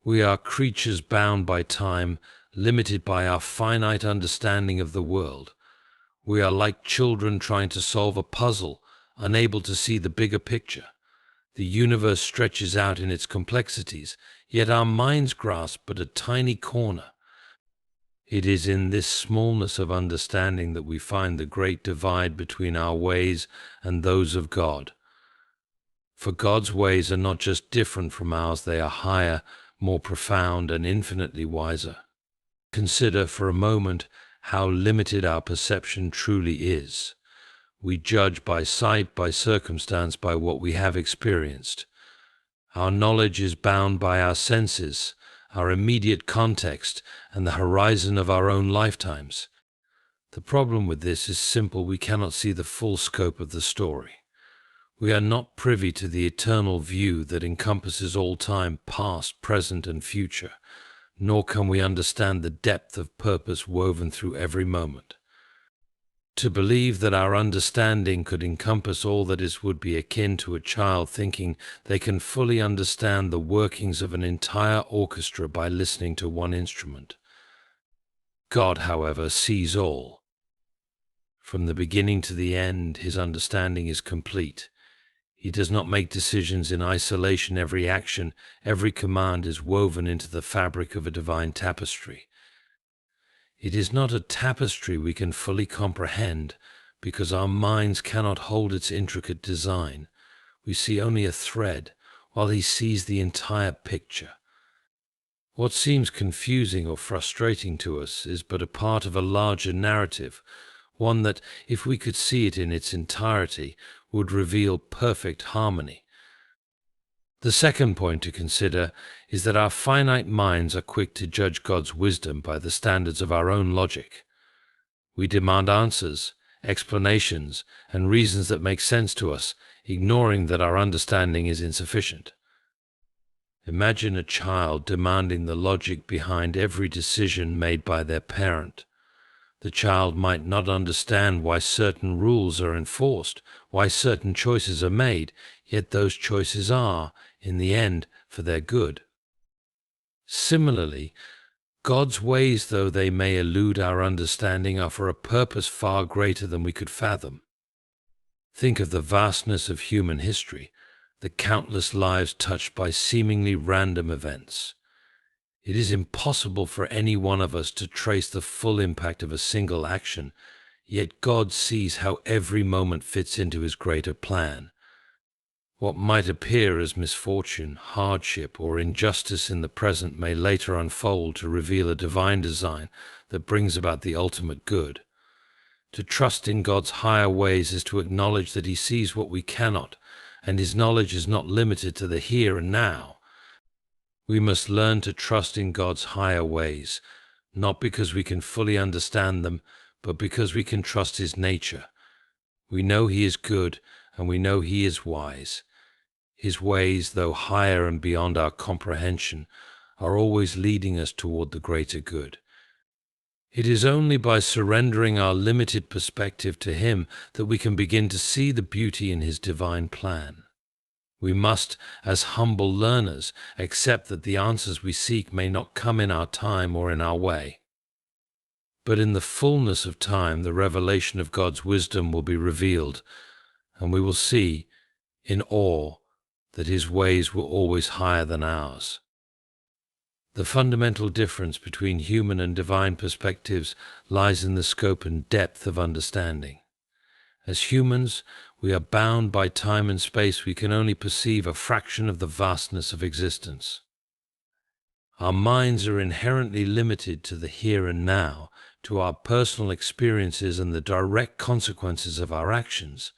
We are creatures bound by time, limited by our finite understanding of the world. We are like children trying to solve a puzzle, unable to see the bigger picture. The universe stretches out in its complexities, yet our minds grasp but a tiny corner. It is in this smallness of understanding that we find the great divide between our ways and those of God. For God's ways are not just different from ours, they are higher, more profound, and infinitely wiser. Consider for a moment how limited our perception truly is. We judge by sight, by circumstance, by what we have experienced. Our knowledge is bound by our senses, our immediate context, and the horizon of our own lifetimes. The problem with this is simple: we cannot see the full scope of the story. We are not privy to the eternal view that encompasses all time, past, present, and future, nor can we understand the depth of purpose woven through every moment. To believe that our understanding could encompass all that is would be akin to a child thinking they can fully understand the workings of an entire orchestra by listening to one instrument. God, however, sees all. From the beginning to the end, his understanding is complete. He does not make decisions in isolation. Every action, every command is woven into the fabric of a divine tapestry. It is not a tapestry we can fully comprehend, because our minds cannot hold its intricate design. We see only a thread, while he sees the entire picture. What seems confusing or frustrating to us is but a part of a larger narrative, one that, if we could see it in its entirety, would reveal perfect harmony. The second point to consider is that our finite minds are quick to judge God's wisdom by the standards of our own logic. We demand answers, explanations, and reasons that make sense to us, ignoring that our understanding is insufficient. Imagine a child demanding the logic behind every decision made by their parent. The child might not understand why certain rules are enforced, why certain choices are made, yet those choices are, in the end, for their good. Similarly, God's ways, though they may elude our understanding, are for a purpose far greater than we could fathom. Think of the vastness of human history, the countless lives touched by seemingly random events. It is impossible for any one of us to trace the full impact of a single action, yet God sees how every moment fits into his greater plan. What might appear as misfortune, hardship, or injustice in the present may later unfold to reveal a divine design that brings about the ultimate good. To trust in God's higher ways is to acknowledge that he sees what we cannot, and his knowledge is not limited to the here and now. We must learn to trust in God's higher ways, not because we can fully understand them, but because we can trust his nature. We know he is good, and we know he is wise. His ways, though higher and beyond our comprehension, are always leading us toward the greater good. It is only by surrendering our limited perspective to him that we can begin to see the beauty in his divine plan. We must, as humble learners, accept that the answers we seek may not come in our time or in our way. But in the fullness of time, the revelation of God's wisdom will be revealed, and we will see, in awe, that his ways were always higher than ours. The fundamental difference between human and divine perspectives lies in the scope and depth of understanding. As humans, we are bound by time and space. We can only perceive a fraction of the vastness of existence. Our minds are inherently limited to the here and now, to our personal experiences and the direct consequences of our actions.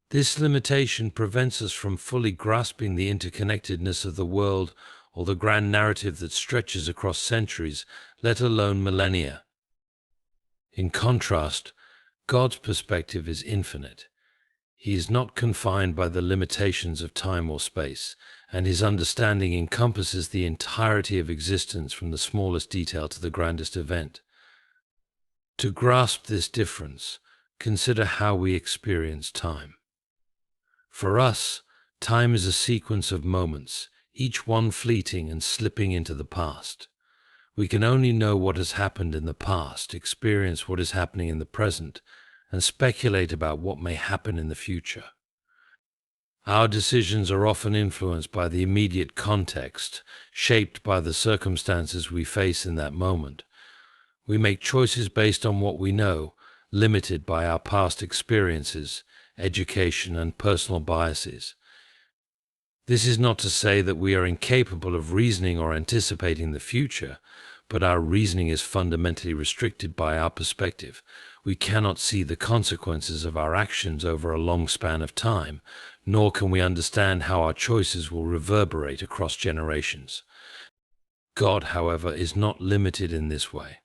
This limitation prevents us from fully grasping the interconnectedness of the world or the grand narrative that stretches across centuries, let alone millennia. In contrast, God's perspective is infinite. He is not confined by the limitations of time or space, and his understanding encompasses the entirety of existence from the smallest detail to the grandest event. To grasp this difference, consider how we experience time. For us, time is a sequence of moments, each one fleeting and slipping into the past. We can only know what has happened in the past, experience what is happening in the present, and speculate about what may happen in the future. Our decisions are often influenced by the immediate context, shaped by the circumstances we face in that moment. We make choices based on what we know, limited by our past experiences, education, and personal biases. This is not to say that we are incapable of reasoning or anticipating the future, but our reasoning is fundamentally restricted by our perspective. We cannot see the consequences of our actions over a long span of time, nor can we understand how our choices will reverberate across generations. God, however, is not limited in this way.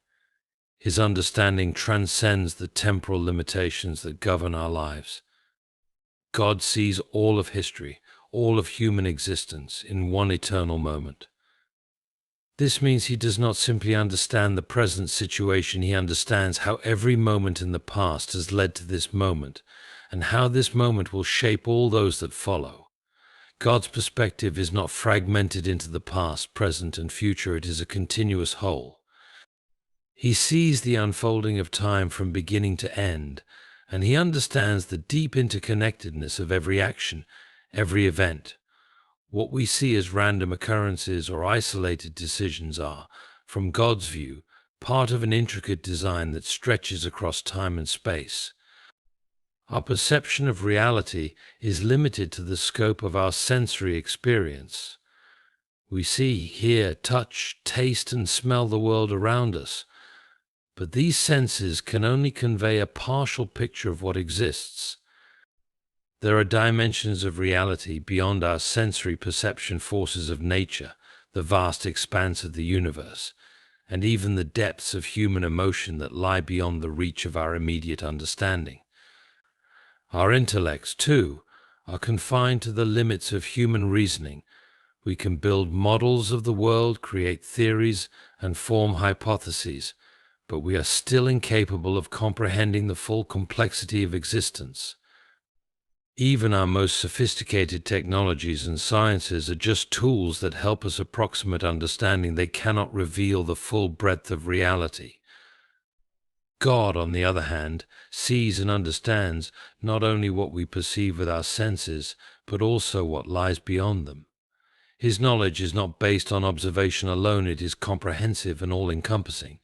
His understanding transcends the temporal limitations that govern our lives. God sees all of history, all of human existence in one eternal moment. This means he does not simply understand the present situation, he understands how every moment in the past has led to this moment, and how this moment will shape all those that follow. God's perspective is not fragmented into the past, present, and future, it is a continuous whole. He sees the unfolding of time from beginning to end, and he understands the deep interconnectedness of every action, every event. What we see as random occurrences or isolated decisions are, from God's view, part of an intricate design that stretches across time and space. Our perception of reality is limited to the scope of our sensory experience. We see, hear, touch, taste, and smell the world around us, but these senses can only convey a partial picture of what exists. There are dimensions of reality beyond our sensory perception, forces of nature, the vast expanse of the universe, and even the depths of human emotion that lie beyond the reach of our immediate understanding. Our intellects, too, are confined to the limits of human reasoning. We can build models of the world, create theories, and form hypotheses, but we are still incapable of comprehending the full complexity of existence. Even our most sophisticated technologies and sciences are just tools that help us approximate understanding. They cannot reveal the full breadth of reality. God, on the other hand, sees and understands not only what we perceive with our senses, but also what lies beyond them. His knowledge is not based on observation alone, it is comprehensive and all-encompassing.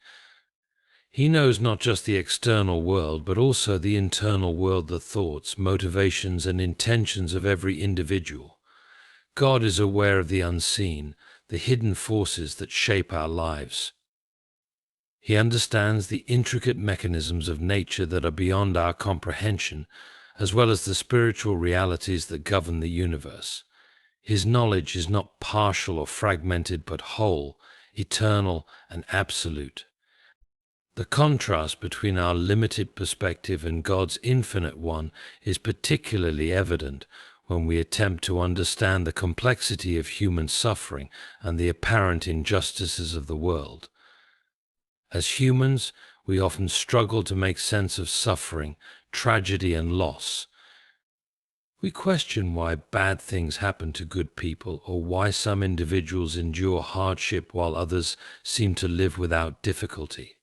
He knows not just the external world, but also the internal world, the thoughts, motivations, and intentions of every individual. God is aware of the unseen, the hidden forces that shape our lives. He understands the intricate mechanisms of nature that are beyond our comprehension, as well as the spiritual realities that govern the universe. His knowledge is not partial or fragmented, but whole, eternal, and absolute. The contrast between our limited perspective and God's infinite one is particularly evident when we attempt to understand the complexity of human suffering and the apparent injustices of the world. As humans, we often struggle to make sense of suffering, tragedy, and loss. We question why bad things happen to good people, or why some individuals endure hardship while others seem to live without difficulty.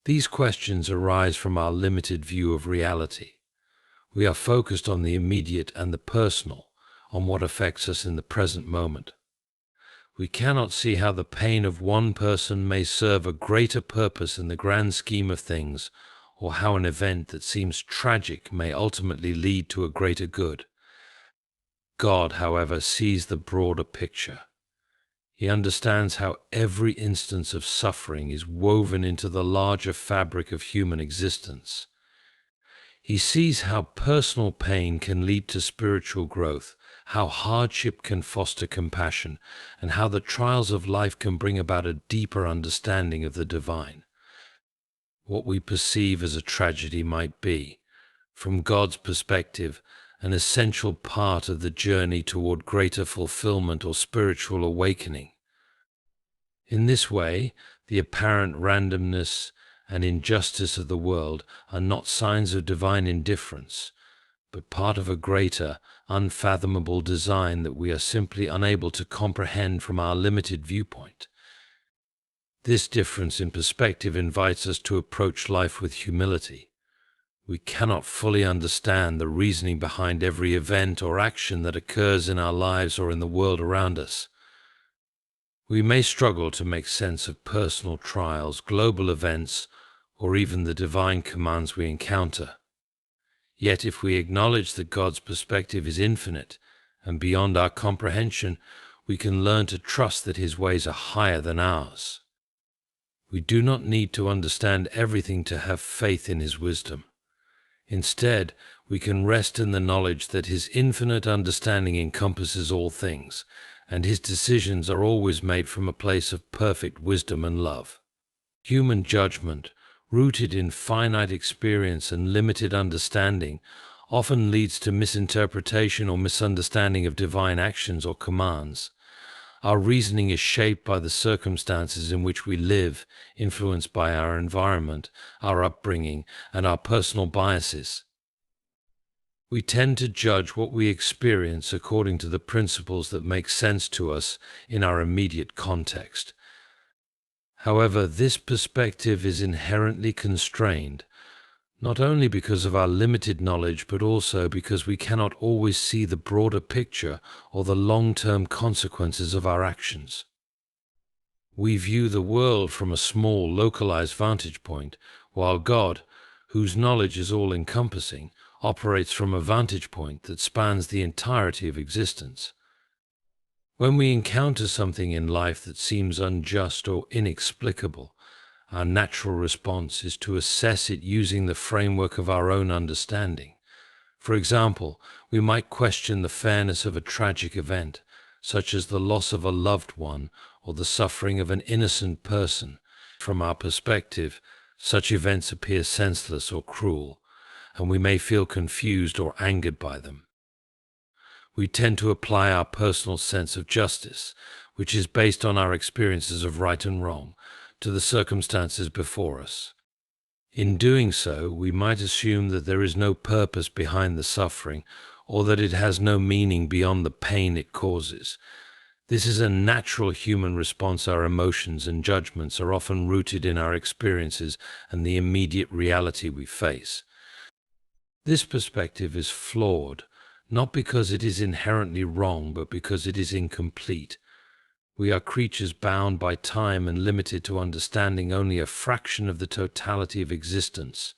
These questions arise from our limited view of reality. We are focused on the immediate and the personal, on what affects us in the present moment. We cannot see how the pain of one person may serve a greater purpose in the grand scheme of things, or how an event that seems tragic may ultimately lead to a greater good. God, however, sees the broader picture. He understands how every instance of suffering is woven into the larger fabric of human existence. He sees how personal pain can lead to spiritual growth, how hardship can foster compassion, and how the trials of life can bring about a deeper understanding of the divine. What we perceive as a tragedy might be, from God's perspective, an essential part of the journey toward greater fulfillment or spiritual awakening. In this way, the apparent randomness and injustice of the world are not signs of divine indifference, but part of a greater, unfathomable design that we are simply unable to comprehend from our limited viewpoint. This difference in perspective invites us to approach life with humility. We cannot fully understand the reasoning behind every event or action that occurs in our lives or in the world around us. We may struggle to make sense of personal trials, global events, or even the divine commands we encounter. Yet if we acknowledge that God's perspective is infinite and beyond our comprehension, we can learn to trust that His ways are higher than ours. We do not need to understand everything to have faith in His wisdom. Instead, we can rest in the knowledge that His infinite understanding encompasses all things, and His decisions are always made from a place of perfect wisdom and love. Human judgment, rooted in finite experience and limited understanding, often leads to misinterpretation or misunderstanding of divine actions or commands. Our reasoning is shaped by the circumstances in which we live, influenced by our environment, our upbringing, and our personal biases. We tend to judge what we experience according to the principles that make sense to us in our immediate context. However, this perspective is inherently constrained, not only because of our limited knowledge, but also because we cannot always see the broader picture or the long-term consequences of our actions. We view the world from a small, localized vantage point, while God, whose knowledge is all-encompassing, operates from a vantage point that spans the entirety of existence. When we encounter something in life that seems unjust or inexplicable, our natural response is to assess it using the framework of our own understanding. For example, we might question the fairness of a tragic event, such as the loss of a loved one or the suffering of an innocent person. From our perspective, such events appear senseless or cruel, and we may feel confused or angered by them. We tend to apply our personal sense of justice, which is based on our experiences of right and wrong, to the circumstances before us. In doing so, we might assume that there is no purpose behind the suffering, or that it has no meaning beyond the pain it causes. This is a natural human response. Our emotions and judgments are often rooted in our experiences and the immediate reality we face. This perspective is flawed, not because it is inherently wrong, but because it is incomplete. We are creatures bound by time and limited to understanding only a fraction of the totality of existence.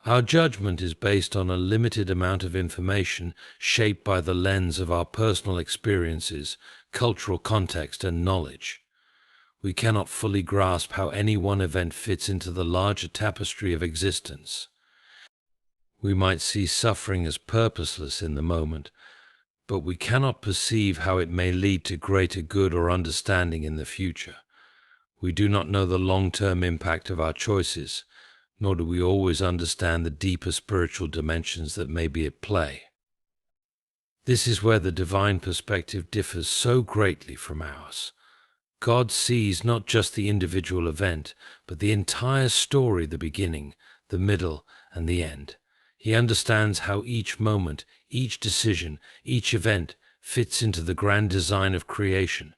Our judgment is based on a limited amount of information shaped by the lens of our personal experiences, cultural context, and knowledge. We cannot fully grasp how any one event fits into the larger tapestry of existence. We might see suffering as purposeless in the moment, but we cannot perceive how it may lead to greater good or understanding in the future. We do not know the long-term impact of our choices, nor do we always understand the deeper spiritual dimensions that may be at play. This is where the divine perspective differs so greatly from ours. God sees not just the individual event, but the entire story, the beginning, the middle, and the end. He understands how each moment, each decision, each event fits into the grand design of creation.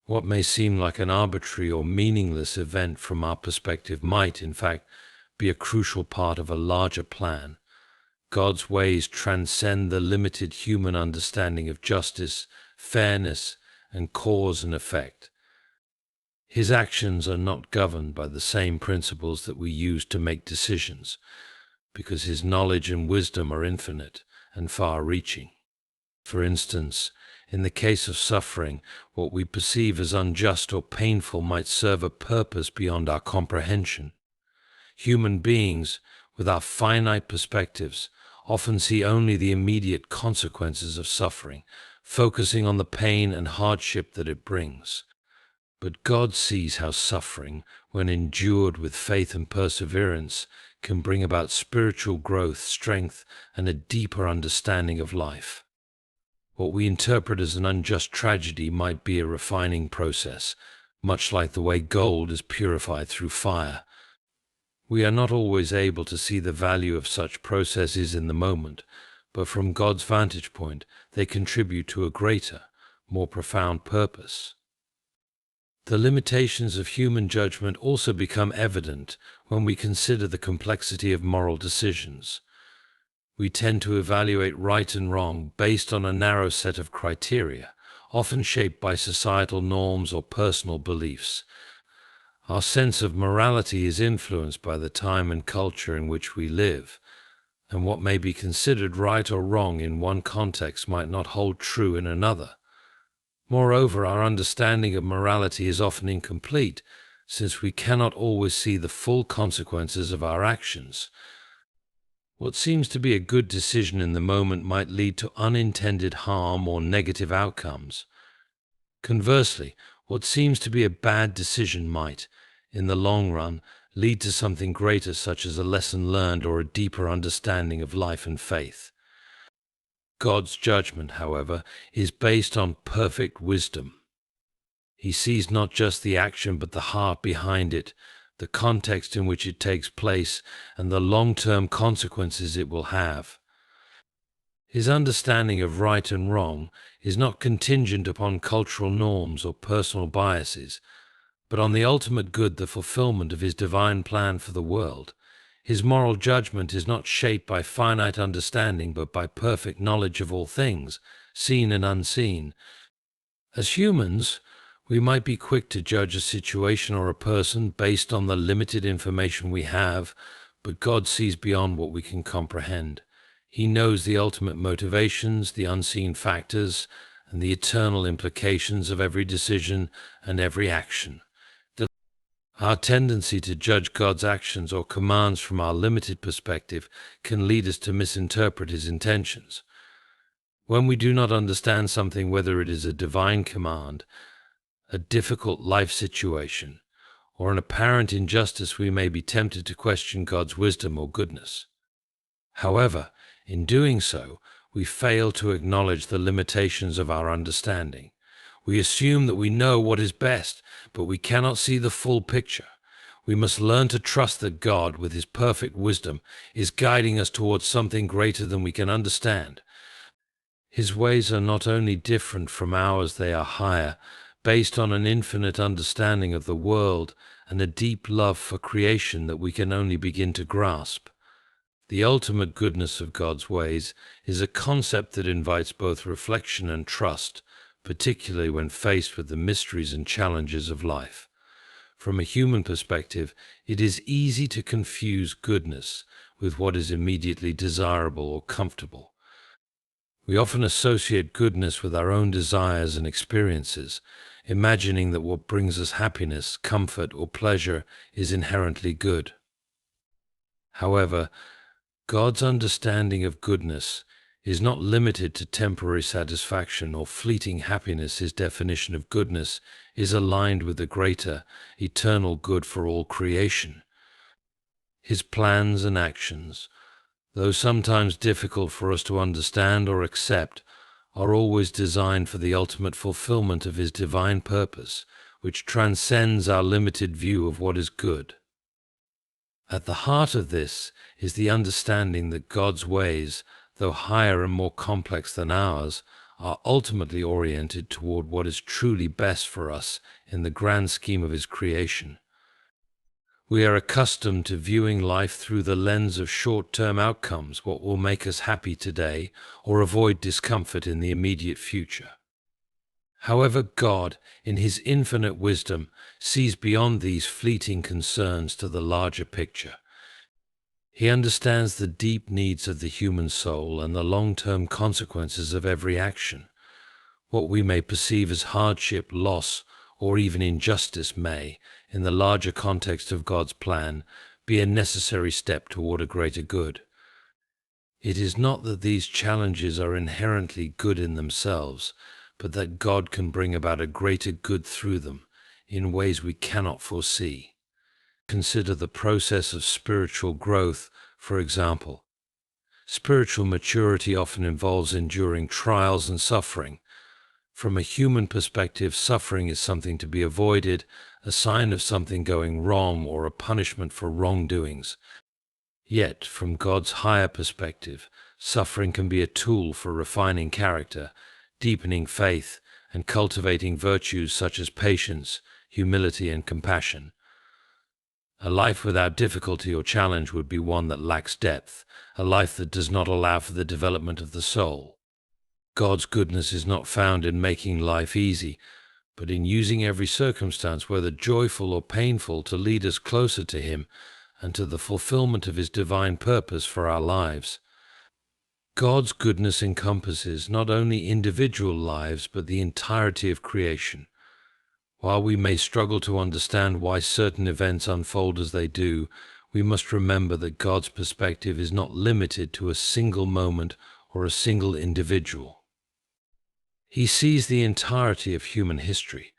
What may seem like an arbitrary or meaningless event from our perspective might, in fact, be a crucial part of a larger plan. God's ways transcend the limited human understanding of justice, fairness, and cause and effect. His actions are not governed by the same principles that we use to make decisions, because His knowledge and wisdom are infinite and far-reaching. For instance, in the case of suffering, what we perceive as unjust or painful might serve a purpose beyond our comprehension. Human beings, with our finite perspectives, often see only the immediate consequences of suffering, focusing on the pain and hardship that it brings. But God sees how suffering, when endured with faith and perseverance, can bring about spiritual growth, strength, and a deeper understanding of life. What we interpret as an unjust tragedy might be a refining process, much like the way gold is purified through fire. We are not always able to see the value of such processes in the moment, but from God's vantage point, they contribute to a greater, more profound purpose. The limitations of human judgment also become evident when we consider the complexity of moral decisions. We tend to evaluate right and wrong based on a narrow set of criteria, often shaped by societal norms or personal beliefs. Our sense of morality is influenced by the time and culture in which we live, and what may be considered right or wrong in one context might not hold true in another. Moreover, our understanding of morality is often incomplete, since we cannot always see the full consequences of our actions. What seems to be a good decision in the moment might lead to unintended harm or negative outcomes. Conversely, what seems to be a bad decision might, in the long run, lead to something greater, such as a lesson learned or a deeper understanding of life and faith. God's judgment, however, is based on perfect wisdom. He sees not just the action but the heart behind it, the context in which it takes place, and the long-term consequences it will have. His understanding of right and wrong is not contingent upon cultural norms or personal biases, but on the ultimate good, the fulfillment of his divine plan for the world. His moral judgment is not shaped by finite understanding, but by perfect knowledge of all things, seen and unseen. As humans, we might be quick to judge a situation or a person based on the limited information we have, but God sees beyond what we can comprehend. He knows the ultimate motivations, the unseen factors, and the eternal implications of every decision and every action. Our tendency to judge God's actions or commands from our limited perspective can lead us to misinterpret his intentions. When we do not understand something, whether it is a divine command, a difficult life situation, or an apparent injustice, we may be tempted to question God's wisdom or goodness. However, in doing so, we fail to acknowledge the limitations of our understanding. We assume that we know what is best, but we cannot see the full picture. We must learn to trust that God, with his perfect wisdom, is guiding us towards something greater than we can understand. His ways are not only different from ours, they are higher, based on an infinite understanding of the world and a deep love for creation that we can only begin to grasp. The ultimate goodness of God's ways is a concept that invites both reflection and trust, particularly when faced with the mysteries and challenges of life. From a human perspective, it is easy to confuse goodness with what is immediately desirable or comfortable. We often associate goodness with our own desires and experiences, imagining that what brings us happiness, comfort, or pleasure is inherently good. However, God's understanding of goodness is not limited to temporary satisfaction or fleeting happiness. His definition of goodness is aligned with the greater, eternal good for all creation. His plans and actions, though sometimes difficult for us to understand or accept, are always designed for the ultimate fulfillment of his divine purpose, which transcends our limited view of what is good. At the heart of this is the understanding that God's ways, though higher and more complex than ours, are ultimately oriented toward what is truly best for us in the grand scheme of his creation. We are accustomed to viewing life through the lens of short-term outcomes, what will make us happy today or avoid discomfort in the immediate future. However, God, in his infinite wisdom, sees beyond these fleeting concerns to the larger picture. He understands the deep needs of the human soul and the long-term consequences of every action. What we may perceive as hardship, loss, or even injustice may, in the larger context of God's plan, be a necessary step toward a greater good. It is not that these challenges are inherently good in themselves, but that God can bring about a greater good through them in ways we cannot foresee. Consider the process of spiritual growth, for example. Spiritual maturity often involves enduring trials and suffering. From a human perspective, suffering is something to be avoided, a sign of something going wrong or a punishment for wrongdoings. Yet, from God's higher perspective, suffering can be a tool for refining character, deepening faith, and cultivating virtues such as patience, humility, and compassion. A life without difficulty or challenge would be one that lacks depth, a life that does not allow for the development of the soul. God's goodness is not found in making life easy, but in using every circumstance, whether joyful or painful, to lead us closer to Him and to the fulfillment of His divine purpose for our lives. God's goodness encompasses not only individual lives, but the entirety of creation. While we may struggle to understand why certain events unfold as they do, we must remember that God's perspective is not limited to a single moment or a single individual. He sees the entirety of human history,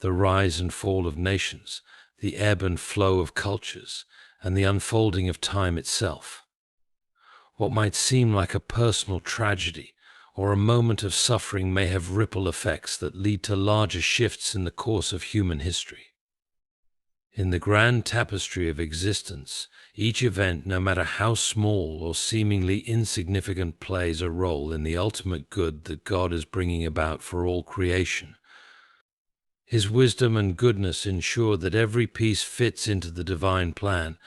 the rise and fall of nations, the ebb and flow of cultures, and the unfolding of time itself. What might seem like a personal tragedy or a moment of suffering may have ripple effects that lead to larger shifts in the course of human history. In the grand tapestry of existence, each event, no matter how small or seemingly insignificant, plays a role in the ultimate good that God is bringing about for all creation. His wisdom and goodness ensure that every piece fits into the divine plan,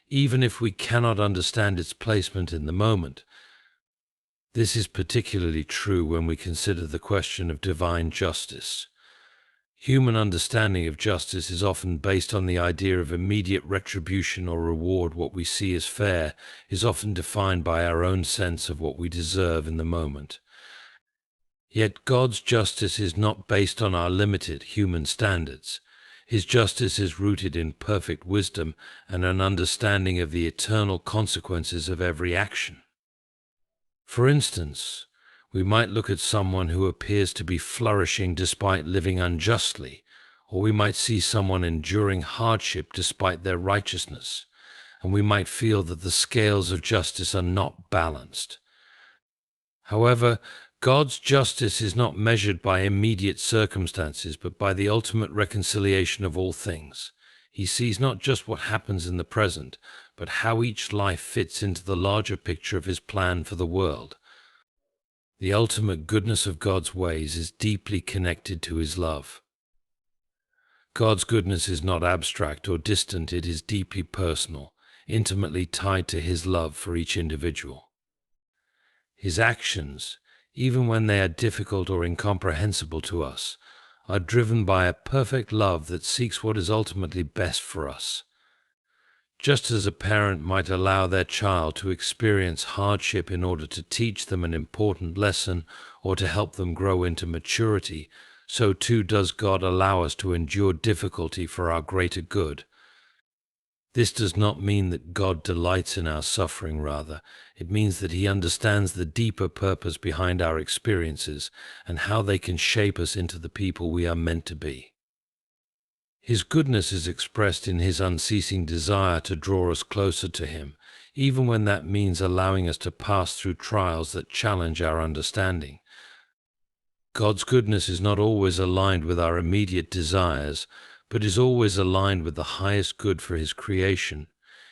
even if we cannot understand its placement in the moment. This is particularly true when we consider the question of divine justice. Human understanding of justice is often based on the idea of immediate retribution or reward. What we see as fair is often defined by our own sense of what we deserve in the moment. Yet God's justice is not based on our limited human standards. His justice is rooted in perfect wisdom and an understanding of the eternal consequences of every action. For instance, we might look at someone who appears to be flourishing despite living unjustly, or we might see someone enduring hardship despite their righteousness, and we might feel that the scales of justice are not balanced. However, God's justice is not measured by immediate circumstances, but by the ultimate reconciliation of all things. He sees not just what happens in the present, but how each life fits into the larger picture of His plan for the world. The ultimate goodness of God's ways is deeply connected to His love. God's goodness is not abstract or distant, it is deeply personal, intimately tied to His love for each individual. His actions, even when they are difficult or incomprehensible to us, are driven by a perfect love that seeks what is ultimately best for us. Just as a parent might allow their child to experience hardship in order to teach them an important lesson or to help them grow into maturity, so too does God allow us to endure difficulty for our greater good. This does not mean that God delights in our suffering, rather, it means that He understands the deeper purpose behind our experiences and how they can shape us into the people we are meant to be. His goodness is expressed in His unceasing desire to draw us closer to Him, even when that means allowing us to pass through trials that challenge our understanding. God's goodness is not always aligned with our immediate desires, but is always aligned with the highest good for His creation.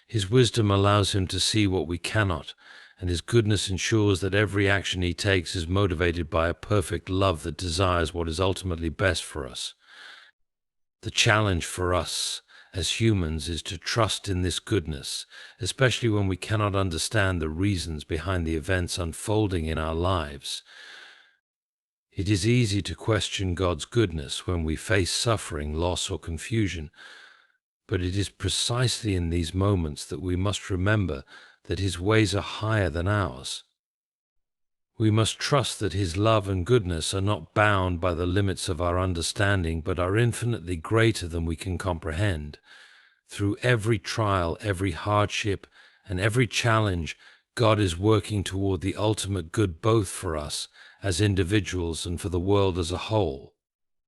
His wisdom allows Him to see what we cannot, and His goodness ensures that every action He takes is motivated by a perfect love that desires what is ultimately best for us. The challenge for us as humans is to trust in this goodness, especially when we cannot understand the reasons behind the events unfolding in our lives. It is easy to question God's goodness when we face suffering, loss, or confusion, but it is precisely in these moments that we must remember that His ways are higher than ours. We must trust that His love and goodness are not bound by the limits of our understanding, but are infinitely greater than we can comprehend. Through every trial, every hardship, and every challenge, God is working toward the ultimate good both for us as individuals and for the world as a whole.